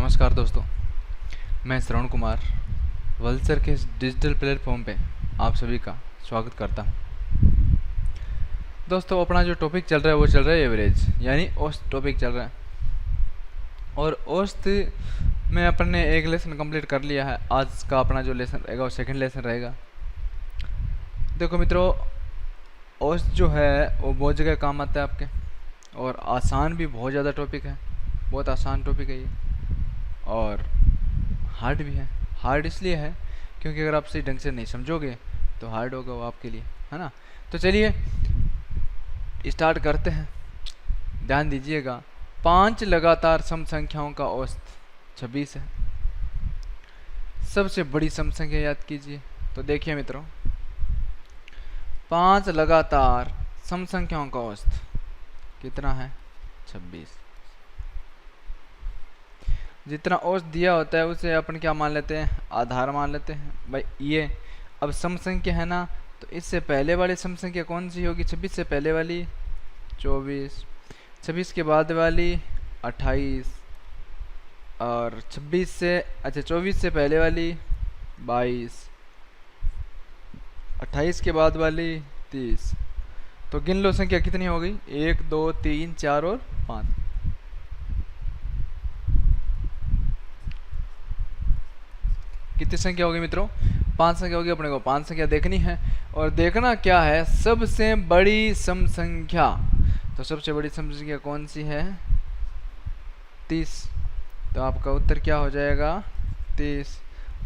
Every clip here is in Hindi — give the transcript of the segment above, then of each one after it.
नमस्कार दोस्तों, मैं श्रवण कुमार वल्सर के इस डिजिटल प्लेटफॉर्म पे आप सभी का स्वागत करता हूं। दोस्तों, अपना जो टॉपिक चल रहा है वो चल रहा है एवरेज, यानी औसत टॉपिक चल रहा है। और औसत में अपन ने एक लेसन कंप्लीट कर लिया है। आज का अपना जो लेसन रहेगा वो सेकंड लेसन रहेगा। देखो मित्रों, औसत जो है वो बहुत जगह काम आता है आपके, और आसान भी बहुत ज़्यादा टॉपिक है। बहुत आसान टॉपिक है ये, और हार्ड भी है। हार्ड इसलिए है क्योंकि अगर आप सही ढंग से नहीं समझोगे तो हार्ड होगा वो आपके लिए, है ना। तो चलिए स्टार्ट करते हैं। ध्यान दीजिएगा, 5 लगातार सम संख्याओं का औसत 26 है। सबसे बड़ी सम संख्या याद कीजिए। तो देखिए मित्रों, 5 लगातार सम संख्याओं का औसत कितना है? 26। जितना औसत दिया होता है उसे अपन क्या मान लेते हैं? आधार मान लेते हैं भाई। ये अब सम संख्या है ना, तो इससे पहले वाली सम संख्या कौन सी होगी? 26 से पहले वाली 24, 26 के बाद वाली 28, और 24 से पहले वाली 22, 28 के बाद वाली 30। तो गिन लो संख्या कितनी हो गई? 1 2 3 4 और 5। कितनी संख्या होगी मित्रों? 5 संख्या होगी। अपने को 5 संख्या देखनी है, और देखना क्या है? सबसे बड़ी सम संख्या। तो सबसे बड़ी सम संख्या कौन सी है? 30। तो आपका उत्तर क्या हो जाएगा? 30।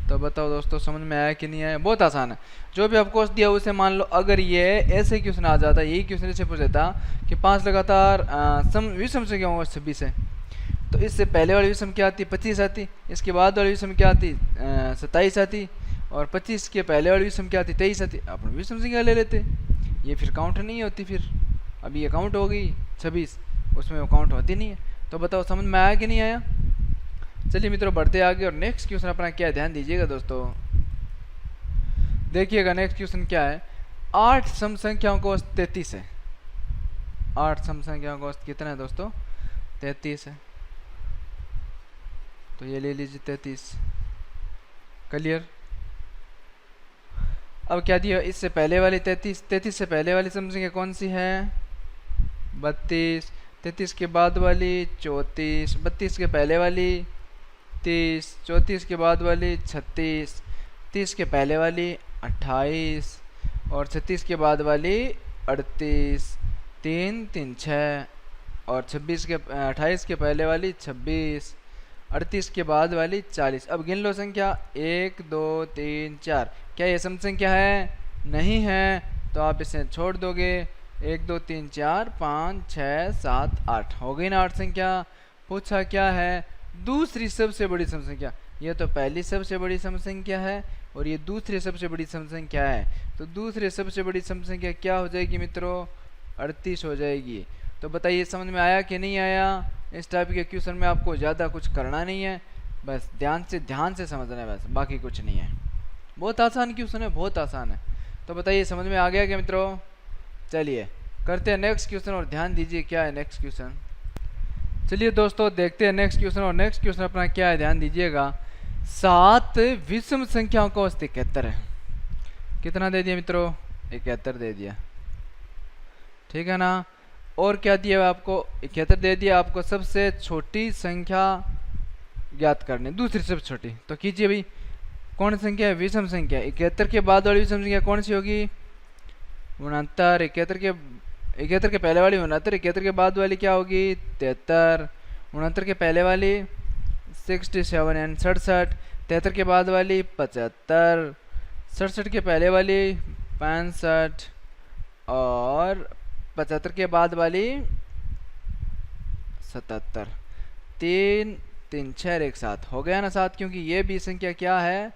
तो बताओ दोस्तों, समझ में आया कि नहीं आया? बहुत आसान है। जो भी आपको दिया उसे मान लो। अगर ये ऐसे क्वेश्चन आ जाता, यही क्वेश्चन ऐसे पूछ देता कि 5 लगातार विषम संख्या होगा 26 है, तो इससे पहले वाली विषम क्या आती? 25 आती। इसके बाद वाली विषम क्या आती? 27 आती। और 25 के पहले वाली विषम क्या आती? 23 आती। अपन विषम संख्या ले लेते, ये फिर काउंट नहीं होती। फिर अभी ये काउंट हो गई 26, उसमें वो काउंट होती नहीं है। तो बताओ समझ में आया कि नहीं आया? चलिए मित्रों, बढ़ते आगे। और नेक्स्ट क्वेश्चन अपना क्या है? ध्यान दीजिएगा दोस्तों, देखिएगा नेक्स्ट क्वेश्चन क्या है। 8 सम संख्याओं का औसत 33 है। 8 सम संख्याओं का औसत कितना है दोस्तों? 33 है। तो ये ले लीजिए 33। क्लियर? अब क्या दिया? इससे पहले वाली 33 से पहले वाली सम संख्या कौन सी है? 32। 33 के बाद वाली 34। 32 के पहले वाली 30। 34 के बाद वाली 36। 30 के पहले वाली 28, और 36 के बाद वाली 38। 3 3 6, और 28 के पहले वाली 26। 38 के बाद वाली 40। अब गिन लो संख्या 1 2 3 4। क्या ये सम संख्या है? नहीं है, तो आप इसे छोड़ दोगे। 1 2 3 4 5 6 7 8 हो गई ना 8 संख्या। पूछा क्या है? दूसरी सबसे बड़ी सम संख्या। ये तो पहली सबसे बड़ी सम संख्या है, और ये दूसरी सबसे बड़ी सम संख्या है। तो दूसरी सबसे बड़ी सम संख्या क्या हो जाएगी मित्रों? 38 हो जाएगी। तो बताइए समझ में आया कि नहीं आया? इस टाइप के क्वेश्चन में आपको ज़्यादा कुछ करना नहीं है, बस ध्यान से समझना है, बस बाकी कुछ नहीं है। बहुत आसान क्वेश्चन है, बहुत आसान है। तो बताइए समझ में आ गया क्या मित्रों? चलिए करते हैं नेक्स्ट क्वेश्चन, और ध्यान दीजिए क्या है नेक्स्ट क्वेश्चन। चलिए दोस्तों देखते हैं नेक्स्ट क्वेश्चन, और नेक्स्ट क्वेश्चन अपना क्या है? ध्यान दीजिएगा। 7 विषम संख्याओं का औसत 71 है। कितना दे दिया मित्रों? 71 दे दिया, ठीक है ना। और क्या दिया आपको? 71 दे दिया आपको। सबसे छोटी संख्या ज्ञात करनी, दूसरी सबसे छोटी। तो कीजिए भाई, कौन संख्या है? विषम संख्या। 71 के बाद वाली विषम संख्या कौन सी होगी? 69। 71 के पहले वाली 69। 71 के बाद वाली क्या होगी? 73। 69 के पहले वाली 67 एंड 67। 73 के बाद वाली 75। 67 के पहले वाली 65, और 75 के बाद वाली 77। 3 3 6 एक साथ हो गया ना 7, क्योंकि ये भी संख्या क्या है?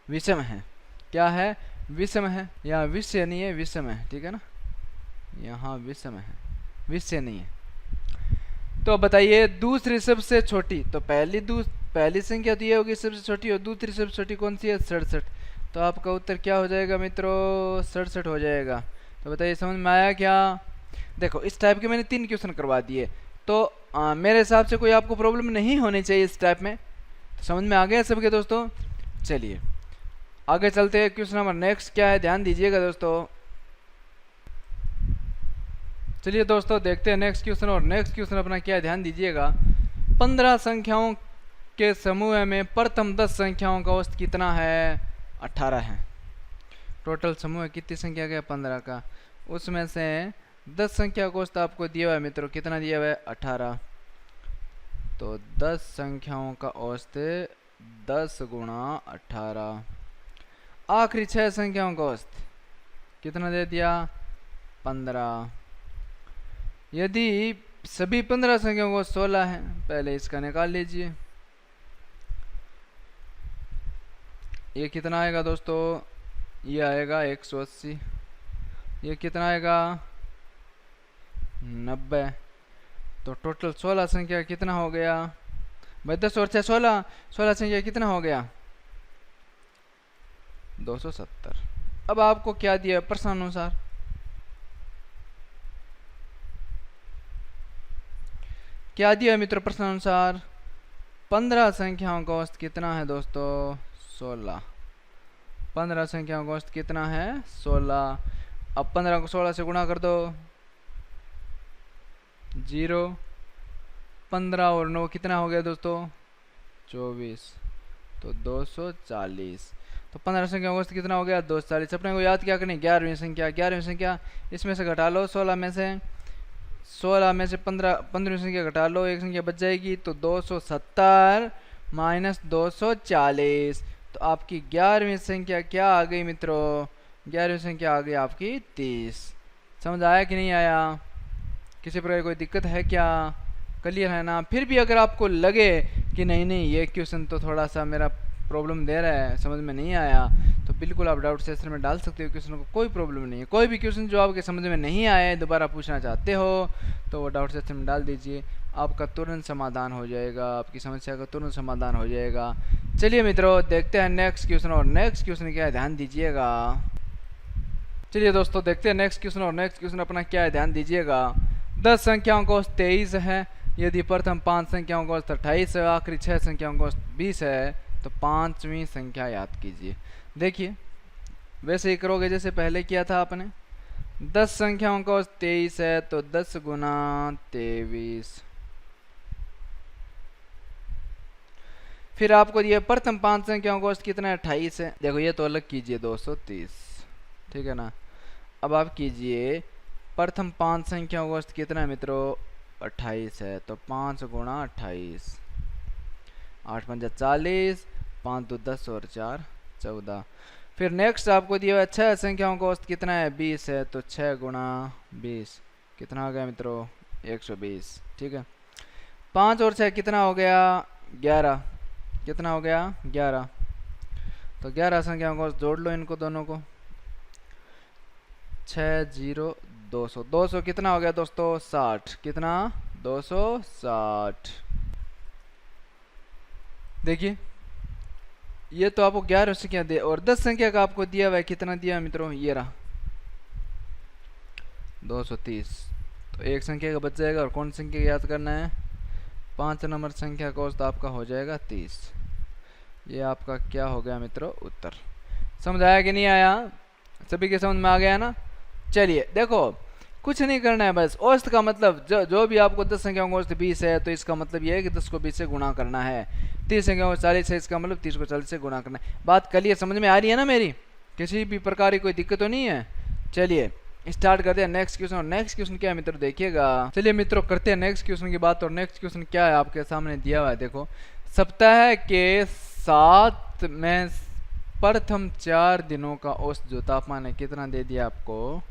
विषम है। क्या है? विषम है। यहाँ विषय नहीं है, विषम है, ठीक है ना। यहाँ विषम है, विषय नहीं है। तो बताइए दूसरी सबसे छोटी। तो पहली संख्या तो ये होगी सबसे छोटी, और दूसरी सबसे छोटी कौन सी है? 67। तो आपका उत्तर क्या हो जाएगा मित्रों? 67 हो जाएगा। तो बताइए समझ में आया क्या? देखो इस टाइप के मैंने 3 क्वेश्चन करवा दिए, तो मेरे हिसाब से कोई आपको प्रॉब्लम नहीं होनी चाहिए इस टाइप में। समझ में आ गया सबके दोस्तों। चलिए आगे चलते हैं। क्वेश्चन नंबर नेक्स्ट क्या है, ध्यान दीजिएगा दोस्तों। चलिए दोस्तों देखते हैं नेक्स्ट क्वेश्चन, और नेक्स्ट क्वेश्चन अपना क्या है ध्यान दीजिएगा। 15 संख्याओं के समूह में प्रथम 10 संख्याओं का औसत कितना है? 18 है। टोटल समूह कितनी संख्या का? 15 का। उसमें से 10 संख्या का औसत आपको दिया हुआ है मित्रों, कितना दिया हुआ है? 18। तो 10 संख्याओं का औसत 10 गुणा 18। आखिरी 6 संख्याओं का औसत कितना दे दिया? 15। यदि सभी 15 संख्याओं को 16 है, पहले इसका निकाल लीजिए। ये कितना आएगा दोस्तों? ये आएगा 180। ये कितना आएगा? 90। तो टोटल 16 संख्या कितना हो गया भाई? 10 और 6 16, 16 संख्या कितना हो गया? 270। अब आपको क्या दिया प्रश्न अनुसार? क्या दिया मित्रों प्रश्न अनुसार? 15 संख्याओं का औसत कितना है दोस्तों? 16। 15 संख्याओं का औसत कितना है? 16। अब 15 को 16 से गुणा कर दो, 0। 15 और 9 कितना हो गया दोस्तों? 24। तो 240। तो 15 संख्या का औसत कितना हो गया? 240। अपने को याद क्या करनी? 11वीं संख्या। 11वीं संख्या इसमें से घटा लो 16 में से, 16 में से 15वीं संख्या घटा लो, एक संख्या बच जाएगी। तो 270 माइनस 240। तो आपकी 11वीं संख्या क्या आ गई मित्रों? 11वीं संख्या आ गई आपकी 30। समझ आया कि नहीं आया? किसी प्रकार कोई दिक्कत है क्या? क्लियर है ना? फिर भी अगर आपको लगे कि नहीं नहीं ये क्वेश्चन तो थोड़ा सा मेरा प्रॉब्लम दे रहा है, समझ में नहीं आया, तो बिल्कुल आप डाउट सेशन में डाल सकते हो क्वेश्चन को, कोई प्रॉब्लम नहीं है। कोई भी क्वेश्चन जो आपके समझ में नहीं आए, दोबारा पूछना चाहते हो, तो वो डाउट सेशन में डाल दीजिए, आपका तुरंत समाधान हो जाएगा, आपकी समस्या का तुरंत समाधान हो जाएगा। चलिए मित्रों देखते हैं नेक्स्ट क्वेश्चन, और नेक्स्ट क्वेश्चन क्या है ध्यान दीजिएगा। चलिए दोस्तों देखते हैं नेक्स्ट क्वेश्चन, और नेक्स्ट क्वेश्चन अपना क्या है ध्यान दीजिएगा। 10 संख्याओं का औसत 23 है। यदि प्रथम 5 संख्याओं का औसत 28 है, आखिरी 6 संख्याओं का औसत 20 है, तो 5वीं संख्या याद कीजिए। देखिए वैसे ही करोगे जैसे पहले किया था आपने। 10 संख्याओं का औसत 23 है, तो 10 गुना 23। फिर आपको ये प्रथम 5 संख्याओं का औसत कितना है? 28 है। देखो ये तो अलग कीजिए 230, ठीक है ना। अब आप कीजिए प्रथम 5 संख्याओं का औसत कितना है मित्रों? 28 है। तो 5 गुणा 28, 8 पंजा 40, 5 2 10 और 4 14। फिर नेक्स्ट आपको दिया हुआ 6 संख्याओं का औसत कितना है? 20 है। तो 6 गुणा 20 कितना हो गया मित्रों? 120, ठीक है। 5 और 6 कितना हो गया? 11। कितना हो गया? 11। तो 11 संख्याओं को जोड़ लो इनको दोनों को, 6 0 200। 200 कितना हो गया दोस्तों? 60। कितना? 260। देखिए ये तो आपको 11 संख्या दे, और 10 संख्या का आपको दिया हुआ है, कितना दिया मित्रों? ये रहा 230। तो एक संख्या का बच जाएगा, और कौन संख्या याद करना है? 5 नंबर संख्या का औसत आपका हो जाएगा 30। ये आपका क्या हो गया मित्रों? उत्तर। समझ आया कि नहीं आया? सभी के समझ में आ गया ना? चलिए देखो कुछ नहीं करना है, बस औसत का मतलब जो भी आपको 10 संख्याओं का औसत 20 है, तो इसका मतलब ये है कि 10 को 20 से गुणा करना है। 30 संख्याओं को 40 है, इसका मतलब 30 को 40 से गुणा करना है। बात क्लियर समझ में आ रही है ना मेरी? किसी भी प्रकार की कोई दिक्कत तो नहीं है? चलिए स्टार्ट करते हैं नेक्स्ट क्वेश्चन, और नेक्स्ट क्वेश्चन क्या है मित्रों देखिएगा। चलिए मित्रों करते हैं नेक्स्ट क्वेश्चन की बात, और नेक्स्ट क्वेश्चन क्या है आपके सामने दिया हुआ है। देखो सप्ताह के 7 में प्रथम 4 दिनों का औसत जो तापमान है कितना दे दिया आपको?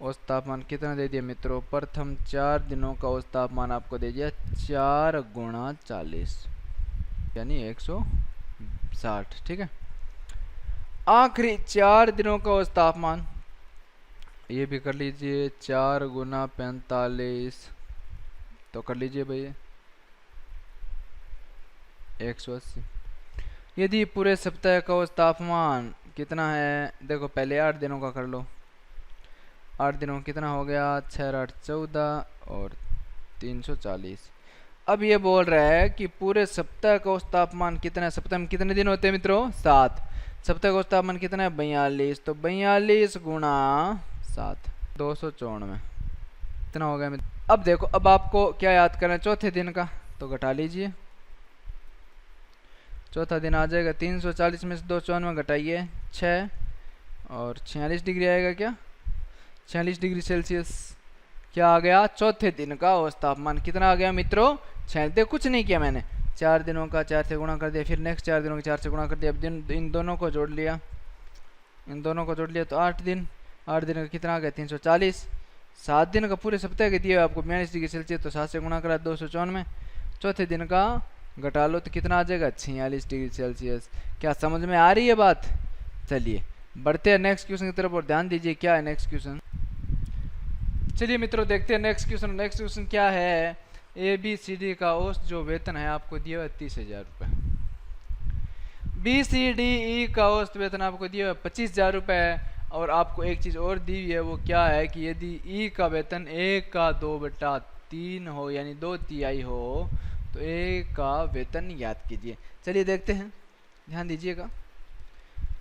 औसत तापमान कितना दे दिया मित्रों? प्रथम 4 दिनों का औसत तापमान आपको दे दिया 4 गुणा 40 यानी 160, ठीक है। आखिरी 4 दिनों का औसत तापमान ये भी कर लीजिए, 4 गुना 45, तो कर लीजिए भैया 180। यदि पूरे सप्ताह का औसत तापमान कितना है? देखो पहले 8 दिनों का कर लो। 8 दिनों कितना हो गया? 6 8 14 और 340। अब ये बोल रहा है कि पूरे सप्ताह का औसत तापमान कितना है। सप्ताह में कितने दिन होते हैं मित्रों? 7। सप्ताह का औसत तापमान कितना है? 42। तो 42 गुणा 7, 294 इतना हो गया मित्रों। अब देखो, अब आपको क्या याद करना है? चौथे दिन का, तो घटा लीजिए। चौथा दिन आ जाएगा 340 में से 294 घटाइए 6 और 46 डिग्री आएगा। क्या 46 डिग्री सेल्सियस क्या आ गया? चौथे दिन का औसत तापमान कितना आ गया मित्रों? 6। कुछ नहीं किया मैंने, 4 दिनों का 4 से गुणा कर दिया, फिर नेक्स्ट 4 दिनों का 4 से गुणा कर दिया, अब इन दोनों को जोड़ लिया, इन दोनों को जोड़ लिया तो 8 दिन। 8 दिन का कितना आ गया? 340। 7 दिन का पूरे सप्ताह के दिए आपको 42 डिग्री सेल्सियस, तो 7 से गुणा करा 294। चौथे दिन का घटा लो तो कितना आ जाएगा? 46 डिग्री सेल्सियस। क्या समझ में आ रही है बात? चलिए बढ़ते हैं नेक्स्ट क्वेश्चन की तरफ और ध्यान दीजिए क्या है नेक्स्ट क्वेश्चन। चलिए मित्रों देखते हैं नेक्स्ट क्वेश्चन। नेक्स्ट क्वेश्चन क्या है? ABCD का औसत जो वेतन है आपको दिया हुआ है 30,000 रुपये। BCDE का औसत वेतन आपको दिया हुआ है 25,000 रुपये। और आपको एक चीज़ और दी हुई है, वो क्या है कि यदि E का वेतन 1 का 2/3 हो यानी 2/3 हो तो A का वेतन याद कीजिए। चलिए देखते हैं, ध्यान दीजिएगा।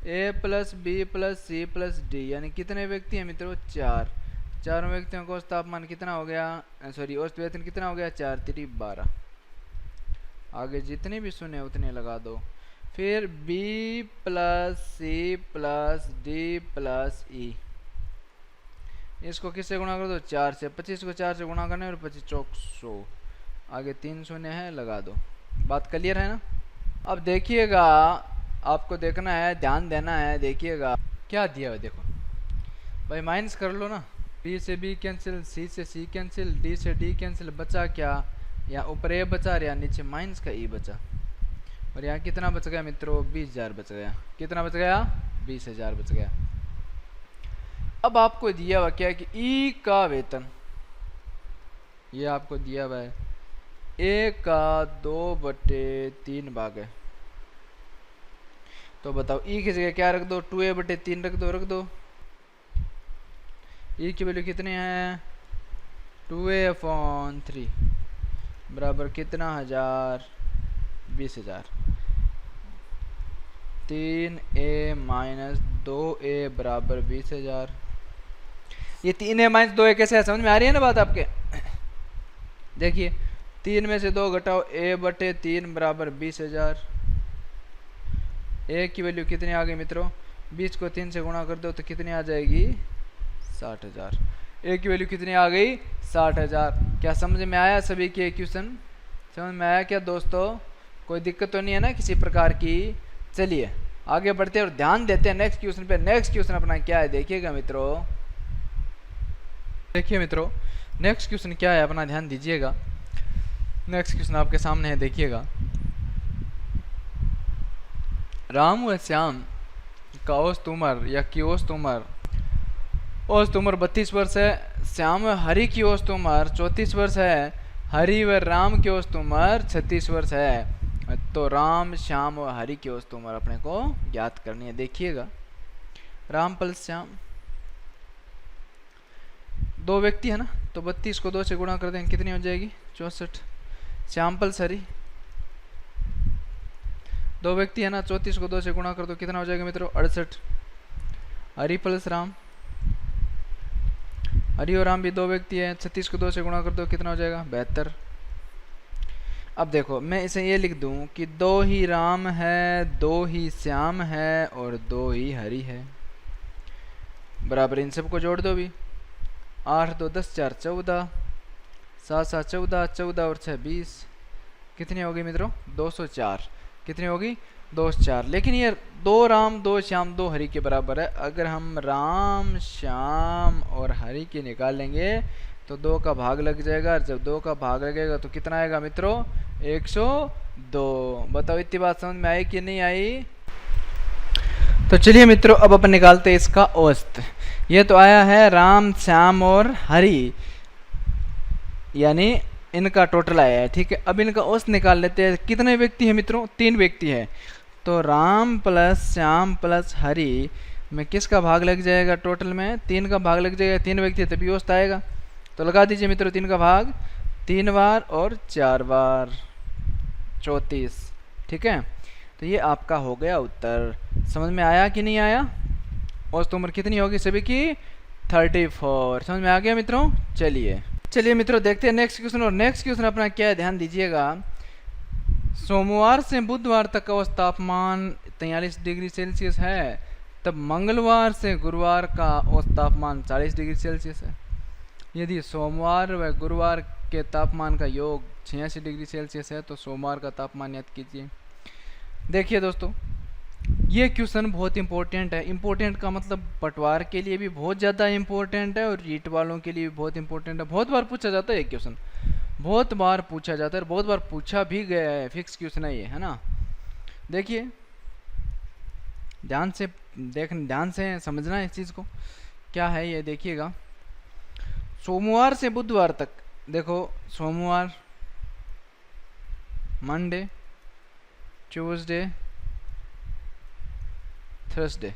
A + B + C + D यानी कितने व्यक्ति हैं मित्रों? 4। चारों व्यक्तियों का औसत तापमान कितना हो गया? सॉरी, औसत वेतन कितना हो गया? 4 × 3 = 12। आगे जितने भी सुने उतने लगा दो। फिर B + C + D + E, इसको किससे गुणा कर दो? 4 से। 25 को 4 से गुणा करना है और 25 चौक 100, आगे 3 शून्य है, लगा दो। बात क्लियर है ना? अब देखिएगा, आपको देखना है, ध्यान देना है। देखिएगा क्या दिया है, देखो भाई माइनस कर लो ना। B से B कैंसिल, C से C कैंसिल, D से D कैंसिल, बचा क्या? यहाँ ऊपर A बचा और यहाँ नीचे माइनस का E बचा। और यहाँ कितना बच गया मित्रों? 20,000 बच गया। कितना बच गया? 20,000 बच गया। अब आपको दिया हुआ क्या है कि E का वेतन, ये आपको दिया हुआ है A का 2/3 भाग है। तो बताओ E की जगह क्या रख दो? 2A/3 रख दो, रख दो। E की वैल्यू कितनी है? 2A/3 बराबर कितना? 1000, 20,000। 3A - 2A बराबर 20,000। ये 3A - 2A कैसे है? समझ में आ रही है ना बात आपके? देखिए 3 में से 2 घटाओ, A/3 बराबर 20,000। A की वैल्यू कितनी आ गई मित्रों? 20 को 3 से गुणा कर दो तो कितनी आ जाएगी? 60,000। A की वैल्यू कितनी आ गई? 60,000। क्या समझ में आया सभी के क्वेश्चन? समझ में आया क्या दोस्तों? कोई दिक्कत तो नहीं है ना किसी प्रकार की? चलिए आगे बढ़ते हैं और ध्यान देते हैं नेक्स्ट क्वेश्चन पे। नेक्स्ट क्वेश्चन अपना क्या है देखिएगा मित्रों। देखिए मित्रों नेक्स्ट क्वेश्चन क्या है अपना, ध्यान दीजिएगा। नेक्स्ट क्वेश्चन आपके सामने है, देखिएगा। राम व श्याम का औसत उम्र या की औसत उम्र, औसत उम्र 32 वर्ष है। श्याम व हरि की औसत उम्र 34 वर्ष है। हरि व राम की औसत उम्र 36 वर्ष है। तो राम, श्याम और हरि की औसत उम्र अपने को ज्ञात करनी है। देखिएगा राम + श्याम, 2 व्यक्ति है ना, तो 32 को 2 से गुणा कर देंगे, कितनी हो जाएगी? 64। श्याम + हरि, 2 व्यक्ति है ना, 34 को 2 से गुणा कर दो, कितना हो जाएगा मित्रों? 68। हरि + राम, हरि और राम भी 2 व्यक्ति है, 36 को 2 से गुणा कर दो, कितना हो जाएगा? 72। अब देखो मैं इसे ये लिख दूं कि 2 ही राम है, 2 ही श्याम है और 2 ही हरि है, बराबर इन सबको जोड़ दो भी। 8 × 2 = 10, 4 = 14, 7 × 7 = 14, 14 और 6 = 20, कितनी होगी मित्रों? 204। कितनी होगी? 204। लेकिन ये 2 राम, 2 श्याम, 2 हरि के बराबर है। अगर हम राम, श्याम और हरि के निकालेंगे तो 2 का भाग लग जाएगा, और जब 2 का भाग लगेगा तो कितना आएगा मित्रों? 102। बताओ इतनी बात समझ में आई कि नहीं आई? तो चलिए मित्रों अब अपन निकालते हैं इसका औसत। ये तो आया है राम, श्याम और हरि, यानी इनका टोटल आया है, ठीक है। अब इनका औसत निकाल लेते हैं। कितने व्यक्ति हैं मित्रों? 3 व्यक्ति है। तो राम + श्याम + हरि में किसका भाग लग जाएगा? टोटल में 3 का भाग लग जाएगा। 3 व्यक्ति है तभी औसत आएगा। तो लगा दीजिए मित्रों 3 का भाग। 3 बार और 4 बार 34। ठीक है, तो ये आपका हो गया उत्तर। समझ में आया कि नहीं आया? औसत उम्र कितनी होगी सभी की? 34। समझ में आ गया मित्रों? चलिए मित्रों देखते हैं नेक्स्ट क्वेश्चन। और नेक्स्ट क्वेश्चन अपना क्या है, ध्यान दीजिएगा। सोमवार से बुधवार तक का औसत तापमान 43 डिग्री सेल्सियस है, तब मंगलवार से गुरुवार का औसत तापमान 40 डिग्री सेल्सियस है। यदि सोमवार व गुरुवार के तापमान का योग 86 डिग्री सेल्सियस है तो सोमवार का तापमान याद कीजिए। देखिए दोस्तों, ये क्वेश्चन बहुत इंपॉर्टेंट है। इंपॉर्टेंट का मतलब पटवार के लिए भी बहुत ज़्यादा इंपॉर्टेंट है और रीट वालों के लिए भी बहुत इंपॉर्टेंट है। बहुत बार पूछा जाता है ये क्वेश्चन, बहुत बार पूछा जाता है और बहुत बार पूछा भी गया है। फिक्स क्वेश्चन है ये, है ना। देखिए ध्यान से समझना है इस चीज़ को। क्या है ये देखिएगा, सोमवार से बुधवार तक, देखो सोमवार, मंडे, ट्यूसडे, थर्सडे,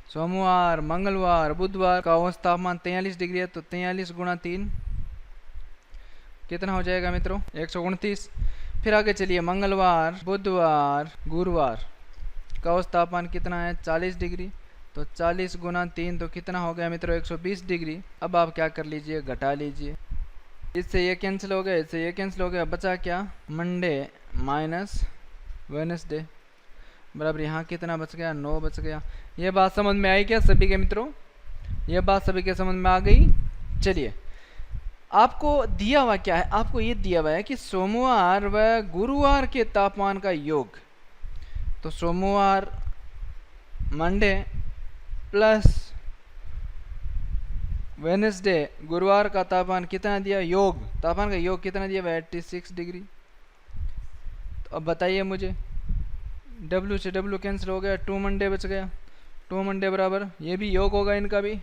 सोमवार, मंगलवार, बुधवार का औसत तापमान 43 डिग्री है, तो 43 गुणा 3 कितना हो जाएगा मित्रों? 129। फिर आगे चलिए, मंगलवार, बुधवार, गुरुवार का औसत तापमान कितना है? 40 डिग्री, तो 40 गुणा 3 तो कितना हो गया मित्रों? 120 डिग्री। अब आप क्या कर लीजिए, घटा लीजिए। इससे ये कैंसिल हो गया, इससे ये कैंसिल हो गया, बचा क्या? मंडे माइनस वेडनेसडे बराबर यहाँ कितना बच गया? 9 बच गया। ये बात समझ में आई क्या सभी के मित्रों? ये बात सभी के समझ में आ गई? चलिए, आपको दिया हुआ क्या है? आपको ये दिया हुआ है कि सोमवार व गुरुवार के तापमान का योग। तो सोमवार, मंडे प्लस वेडनेसडे, गुरुवार का तापमान कितना दिया? योग, तापमान का योग कितना दिया? 86 डिग्री। तो अब बताइए मुझे, W से W कैंसिल हो गया, 2 मंडे बच गया। 2 मंडे बराबर, ये भी योग होगा इनका भी,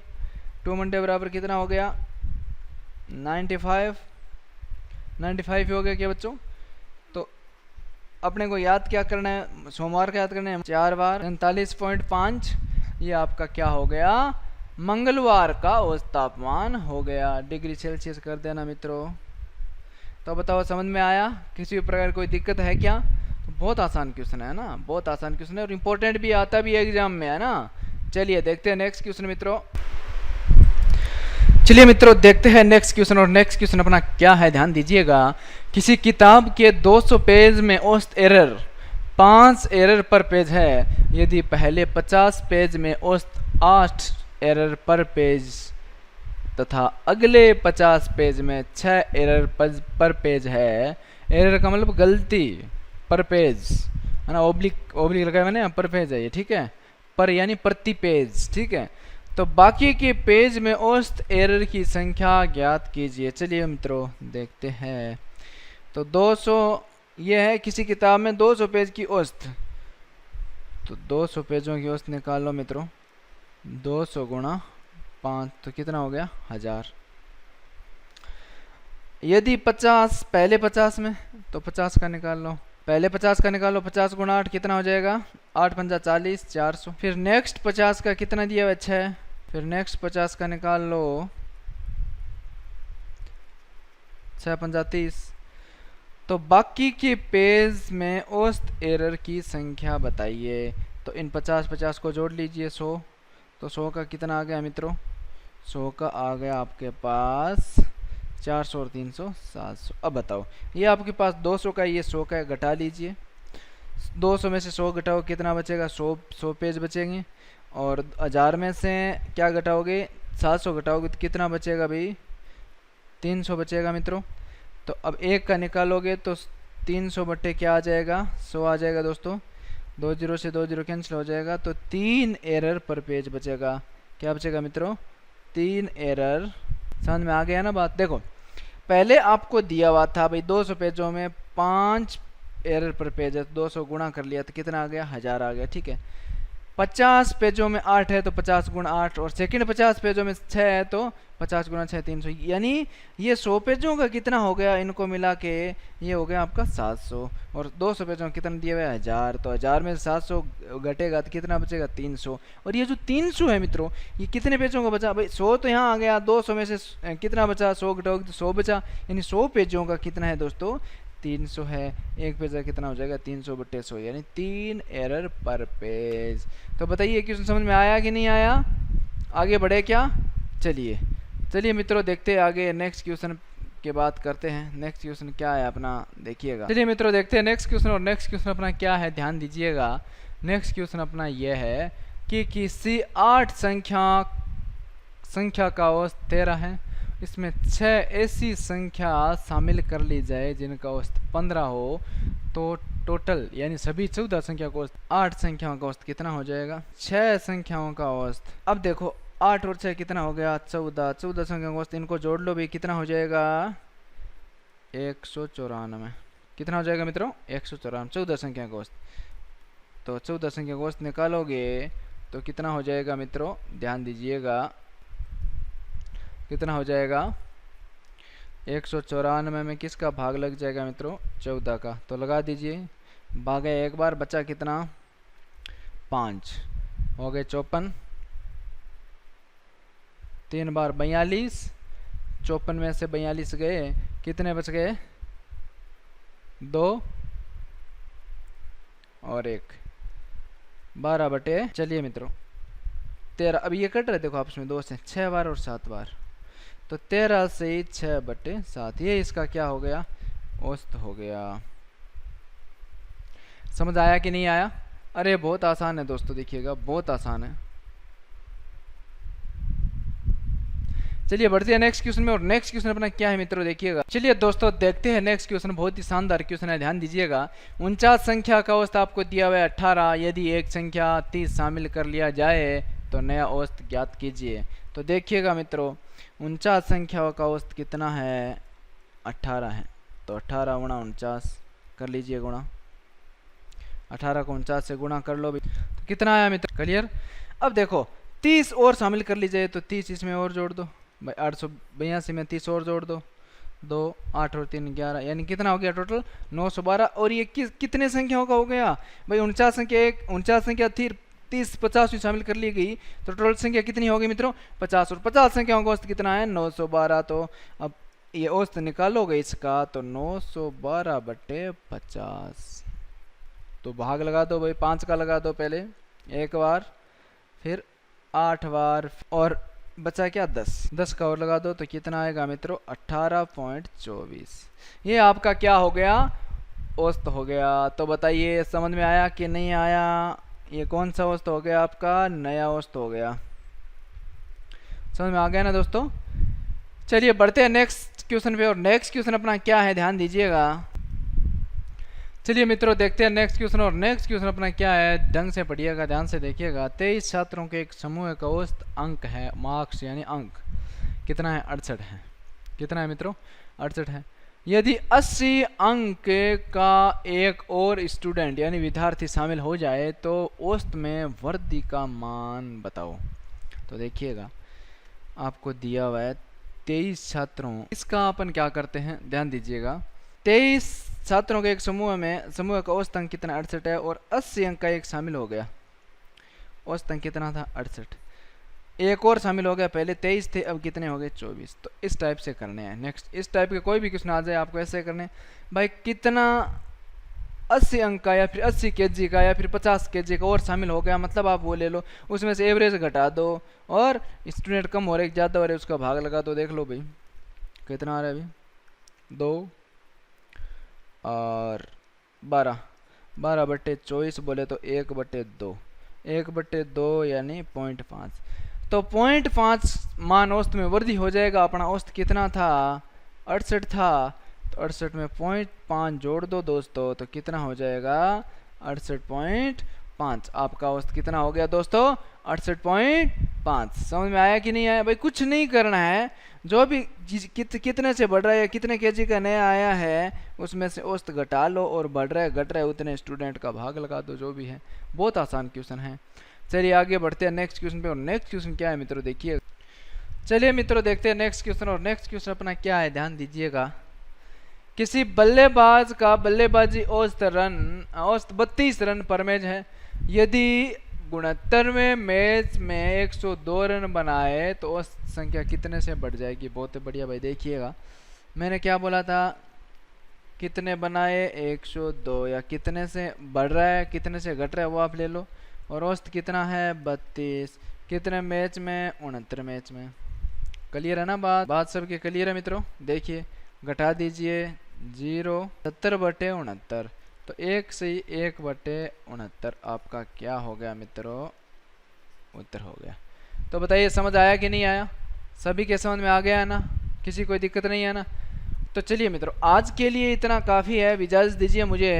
2 मंडे बराबर कितना हो गया? 95। 95 हो गया क्या बच्चों? तो अपने को याद क्या करना है? सोमवार का याद करना है 4 बार 43.5। ये आपका क्या हो गया? मंगलवार का औसत तापमान हो गया। डिग्री सेल्सियस कर देना मित्रों। तो बताओ समझ में आया? किसी भी प्रकार कोई दिक्कत है क्या? तो बहुत आसान क्वेश्चन है ना, बहुत आसान क्वेश्चन है और इम्पोर्टेंट भी आता भी एग्जाम में, है ना। चलिए देखते हैं नेक्स्ट क्वेश्चन मित्रों। चलिए मित्रों देखते हैं नेक्स्ट क्वेश्चन। और नेक्स्ट क्वेश्चन अपना क्या है, ध्यान दीजिएगा। किसी किताब के 200 पेज में औसत एरर 5 एरर पर पेज है, यदि पहले 50 पेज में औसत 8 एरर पर पेज तथा अगले 50 पेज में 6 एरर पर पेज है। एरर का मतलब गलती पर पेज, है ना। ओब्लिक लगाया मैंने, पर पेज है ये, ठीक है। पर यानी प्रति पेज, ठीक है। तो बाकी के पेज में औसत एरर की संख्या ज्ञात कीजिए। चलिए मित्रों देखते हैं। तो 200 ये है, किसी किताब में 200 पेज की औसत, तो 200 पेजों की औसत निकाल लो मित्रों। 200 गुणा 5 तो कितना हो गया? 1000। यदि 50 पहले 50 में, तो 50 का निकाल लो, पहले 50 का निकालो। 50 गुणा 8 कितना हो जाएगा? 8 पंजा 40, 400। फिर नेक्स्ट 50 का कितना दिया हुआ? 6। फिर नेक्स्ट 50 का निकाल लो, 6 पंजा 30। तो बाकी के पेज में औसत एरर की संख्या बताइए। तो इन 50 को जोड़ लीजिए, 100। तो 100 का कितना आ गया मित्रों? 100 का आ गया आपके पास 400 और 300 700। अब बताओ, ये आपके पास 200 का, ये 100 का, घटा लीजिए। 200 में से 100 घटाओ, कितना बचेगा? 100 पेज बचेंगे। और 1000 में से क्या घटाओगे? 700 घटाओगे तो कितना बचेगा भाई? 300 बचेगा मित्रों। तो अब एक का निकालोगे तो 300 बट्टे क्या आ जाएगा? 100 आ जाएगा दोस्तों। 2 जीरो से 2 जीरो कैंसिल हो जाएगा, तो 3 एरर पर पेज बचेगा। क्या बचेगा मित्रों? 3 एरर। समझ में आ गया ना बात? देखो पहले आपको दिया हुआ था भाई 200 पेजों में 5 एरर पर पेज है, 200 गुणा कर लिया तो कितना आ गया? 1000 आ गया, ठीक है। 50 पेजों में 8 है तो 50 गुणा 8, और सेकंड 50 पेजों में 6 है तो 50 गुणा 6 300, यानी ये 100 पेजों का कितना हो गया, इनको मिला के ये हो गया आपका 700। और 200 पेजों में कितना दिया हुआ है 1000, तो 1000 में 700 घटेगा तो कितना बचेगा 300। और ये जो 300 है मित्रों, ये कितने पेजों का बचा भाई, 100 तो यहाँ आ गया, 200 में से कितना बचा, 100 घटाओगे तो 100 बचा, यानी 100 पेजों का कितना है दोस्तों 300 है। एक पेज का कितना हो जाएगा 300/100, यानी 3 एरर पर पेज। तो बताइए क्वेश्चन समझ में आया कि नहीं आया, आगे बढ़े क्या, चलिए मित्रों देखते हैं आगे, नेक्स्ट क्वेश्चन के बात करते हैं। नेक्स्ट क्वेश्चन क्या है अपना देखिएगा। चलिए मित्रों देखते हैं नेक्स्ट क्वेश्चन, और नेक्स्ट क्वेश्चन अपना क्या है ध्यान दीजिएगा। नेक्स्ट क्वेश्चन अपना यह है कि किसी 8 संख्या का औसत 13 है, इसमें 6 ऐसी संख्या शामिल कर ली जाए जिनका औसत 15 हो, तो टोटल यानी सभी 14 संख्या का औसत 8 संख्याओं का औसत कितना हो जाएगा। 6 संख्याओं का औसत, अब देखो 8 और 6 कितना हो गया 14, 14 संख्याओं का औसत, इनको जोड़ लो भाई, कितना हो जाएगा 194। कितना हो जाएगा मित्रों 194, 14 संख्या का औसत। तो 14 संख्या का औसत निकालोगे तो कितना हो जाएगा मित्रों, ध्यान दीजिएगा, कितना हो जाएगा 194 में किसका भाग लग जाएगा मित्रों 14 का, तो लगा दीजिए, भागे एक बार, बचा कितना 5, हो गए 54, 3 बार 42, 54 में से 42 गए, कितने बच गए 2 और 1, 12 बटे, चलिए मित्रों 13, अब ये कट रहे देखो आपस में 2 से 6 बार और 7 बार, तो 13 से 6/7, ये इसका क्या हो गया औसत हो गया। समझ आया कि नहीं आया, अरे बहुत आसान है दोस्तों, देखिएगा बहुत आसान है। चलिए बढ़ते हैं नेक्स्ट क्वेश्चन में, और नेक्स्ट क्वेश्चन अपना क्या है मित्रों देखिएगा। चलिए दोस्तों देखते हैं नेक्स्ट क्वेश्चन, बहुत ही शानदार क्वेश्चन है, ध्यान दीजिएगा। 49 संख्या का औसत आपको दिया हुआ है 18, यदि एक संख्या 30 शामिल कर लिया जाए तो नया औसत ज्ञात कीजिए। तो देखिएगा मित्रों 49 संख्याओं का औसत कितना है 18 है, तो 18 गुणा 49 कर लीजिए गुणा, 18 को 49 से गुणा कर लो भी, तो कितना आया मित्र, क्लियर। अब देखो 30 और शामिल कर लीजिए, तो 30 इसमें और जोड़ दो भाई, 882 में 30 और जोड़ दो, 2 8 और 3 11, यानी कितना हो गया टोटल 912। और ये कितने संख्याओं का हो गया भाई 49 संख्या, 49 संख्या थी, 30 50 भी शामिल कर ली गई, तो टोटल संख्या कितनी होगी मित्रों 50, और 50 संख्याओं का औसत कितना है 912। तो अब ये औसत निकालोगे इसका, तो 912/50, तो भाग लगा दो भाई, 5 का लगा दो पहले एक बार, फिर 8 बार, और बचा क्या 10 का और लगा दो, तो कितना आएगा मित्रों 18.24। ये आपका क्या हो गया औसत हो गया। तो बताइए समझ में आया कि नहीं आया, ये कौन सा औसत हो गया आपका नया औसत हो गया, समझ में आ गया ना दोस्तों। चलिए बढ़ते हैं नेक्स्ट क्वेश्चन पे, और नेक्स्ट क्वेश्चन अपना क्या है ध्यान दीजिएगा। चलिए मित्रों देखते हैं नेक्स्ट क्वेश्चन, और नेक्स्ट क्वेश्चन अपना क्या है ढंग से पढ़िएगा, ध्यान से देखिएगा। 23 छात्रों के एक समूह का औसत अंक है, मार्क्स यानी अंक कितना है 68 है, कितना है मित्रों 68 है। यदि 80 अंक का एक और स्टूडेंट यानी विद्यार्थी शामिल हो जाए तो औसत में वृद्धि का मान बताओ। तो देखिएगा आपको दिया हुआ है 23 छात्रों, इसका अपन क्या करते हैं ध्यान दीजिएगा। 23 छात्रों के एक समूह का औसत अंक कितना 68 है, और 80 अंक का एक शामिल हो गया, औसत अंक कितना था 68, एक और शामिल हो गया, पहले 23 थे अब कितने हो गए 24। तो इस टाइप से करने हैं। नेक्स्ट इस टाइप के कोई भी क्वेश्चन आ जाए आपको ऐसे करने भाई, कितना 80 अंक का या फिर 80 kg का या फिर 50 kg का और शामिल हो गया, मतलब आप वो ले लो, उसमें से एवरेज घटा दो, और स्टूडेंट कम हो रहे ज़्यादा हो रहे उसका भाग लगा दो, देख लो भाई कितना आ रहा है अभी 2 और 12/24 बोले तो 1/2, 1/2 यानी 0.5, तो 0.5 मान औसत में वृद्धि हो जाएगा। अपना औसत कितना था 68 था, तो 68 में 0.5 जोड़ दो दोस्तों, तो कितना हो जाएगा 68.5 5। आपका औसत कितना हो गया दोस्तों? 68.5। समझ में आया कि नहीं आया? भाई कुछ नहीं करना है, जो भी कितने से बढ़ रहा है या कितने केजी का नया आया है उसमें से औसत घटा लो, और बढ़ रहा है घट रहा है उतने स्टूडेंट का भाग लगा दो, जो भी है। बहुत आसान क्वेश्चन है। चलिए आगे बढ़ते हैं नेक्स्ट क्वेश्चन पे। और नेक्स्ट क्वेश्चन क्या है मित्रों, देखिए। चलिए मित्रों देखते हैं नेक्स्ट क्वेश्चन। और नेक्स्ट क्वेश्चन अपना क्या है, ध्यान दीजिएगा। किसी बल्लेबाज का बल्लेबाजी औसत 32 रन पर मैच है। यदि 69वें मैच में 102 रन बनाए तो औसत संख्या कितने से बढ़ जाएगी? बहुत बढ़िया भाई, देखिएगा मैंने क्या बोला था, कितने बनाए 102, या कितने से बढ़ रहा है कितने से घट रहा है वो आप ले लो, और औसत कितना है 32, कितने मैच में 69 मैच में। क्लियर है ना बात सबके क्लियर है मित्रों? देखिए घटा दीजिए 0, 70/69, तो 1 से 1/69 आपका क्या हो गया मित्रों? उत्तर हो गया। तो बताइए समझ आया कि नहीं आया? सभी के समझ में आ गया है ना? किसी कोई दिक्कत नहीं है ना? तो चलिए मित्रों आज के लिए इतना काफ़ी है, इजाज़त दीजिए मुझे,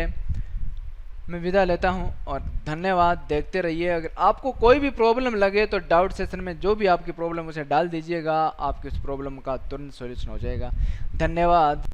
मैं विदा लेता हूं। और धन्यवाद, देखते रहिए। अगर आपको कोई भी प्रॉब्लम लगे तो डाउट सेशन में जो भी आपकी प्रॉब्लम उसे डाल दीजिएगा, आपकी उस प्रॉब्लम का तुरंत सॉल्यूशन हो जाएगा। धन्यवाद।